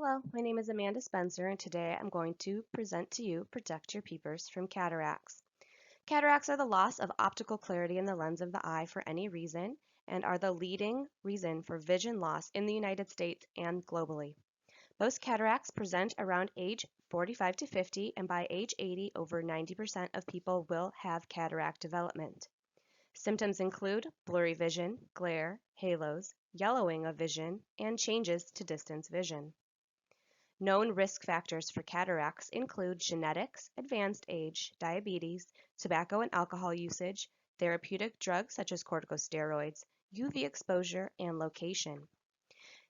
Hello, my name is Amanda Spencer, and today I'm going to present to you Protect Your Peepers from Cataracts. Cataracts are the loss of optical clarity in the lens of the eye for any reason and are the leading reason for vision loss in the United States and globally. Most cataracts present around age 45 to 50, and by age 80, over 90% of people will have cataract development. Symptoms include blurry vision, glare, halos, yellowing of vision, and changes to distance vision. Known risk factors for cataracts include genetics, advanced age, diabetes, tobacco and alcohol usage, therapeutic drugs such as corticosteroids, UV exposure, and location.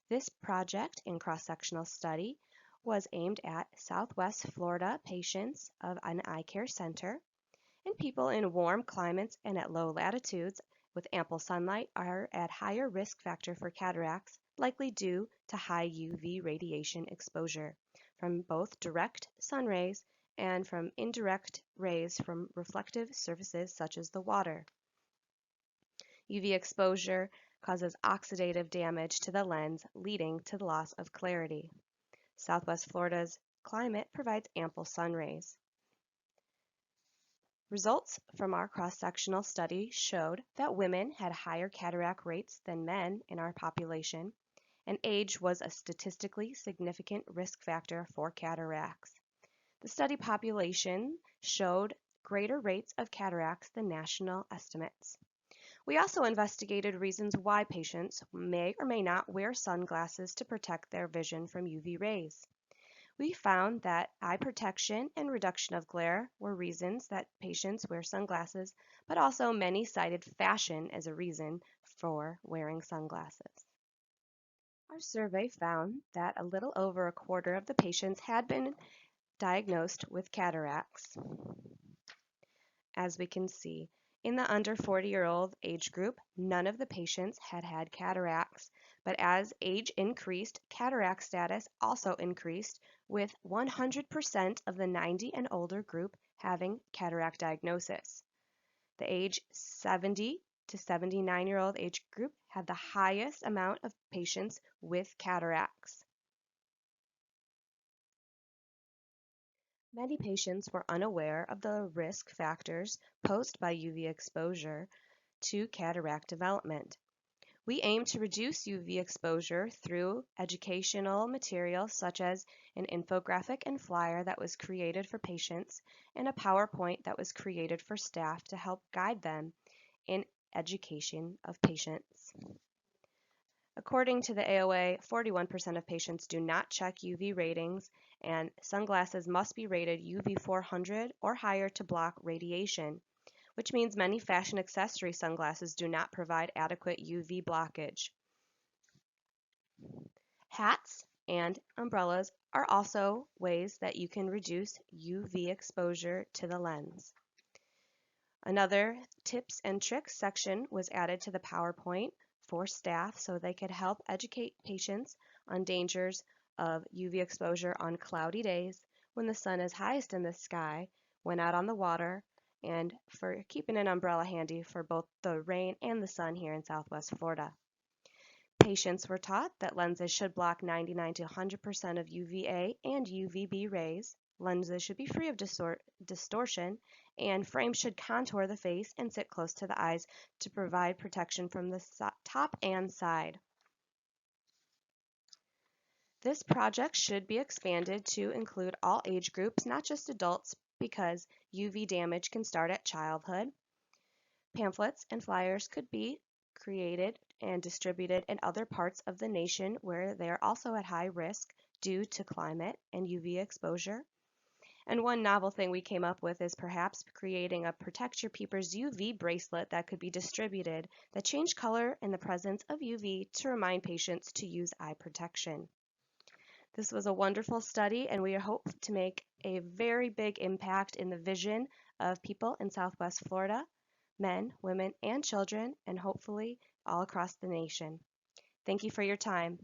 This project and cross-sectional study was aimed at Southwest Florida patients of an eye care center, and people in warm climates and at low latitudes with ample sunlight are at higher risk factor for cataracts, likely due to high UV radiation exposure from both direct sun rays and from indirect rays from reflective surfaces such as the water. UV exposure causes oxidative damage to the lens, leading to the loss of clarity. Southwest Florida's climate provides ample sun rays. Results from our cross-sectional study showed that women had higher cataract rates than men in our population, and age was a statistically significant risk factor for cataracts. The study population showed greater rates of cataracts than national estimates. We also investigated reasons why patients may or may not wear sunglasses to protect their vision from UV rays. We found that eye protection and reduction of glare were reasons that patients wear sunglasses, but also many cited fashion as a reason for wearing sunglasses. Our survey found that a little over a quarter of the patients had been diagnosed with cataracts. As we can see, in the under 40-year-old age group, none of the patients had had cataracts, but as age increased, cataract status also increased, with 100% of the 90 and older group having cataract diagnosis. The age 70 to 79-year-old age group had the highest amount of patients with cataracts. Many patients were unaware of the risk factors posed by UV exposure to cataract development. We aim to reduce UV exposure through educational materials such as an infographic and flyer that was created for patients and a PowerPoint that was created for staff to help guide them in education of patients. According to the AOA, 41% of patients do not check UV ratings, and sunglasses must be rated UV 400 or higher to block radiation, which means many fashion accessory sunglasses do not provide adequate UV blockage. Hats and umbrellas are also ways that you can reduce UV exposure to the lens. Another tips and tricks section was added to the PowerPoint for staff so they could help educate patients on dangers of UV exposure on cloudy days, when the sun is highest in the sky, when out on the water, and for keeping an umbrella handy for both the rain and the sun here in Southwest Florida. Patients were taught that lenses should block 99 to 100% of UVA and UVB rays. Lenses should be free of distortion, and frames should contour the face and sit close to the eyes to provide protection from the top and side. This project should be expanded to include all age groups, not just adults, because UV damage can start at childhood. Pamphlets and flyers could be created and distributed in other parts of the nation where they are also at high risk due to climate and UV exposure. And one novel thing we came up with is perhaps creating a Protect Your Peepers UV bracelet that could be distributed that changed color in the presence of UV to remind patients to use eye protection. This was a wonderful study, and we hope to make a very big impact in the vision of people in Southwest Florida, men, women, and children, and hopefully all across the nation. Thank you for your time.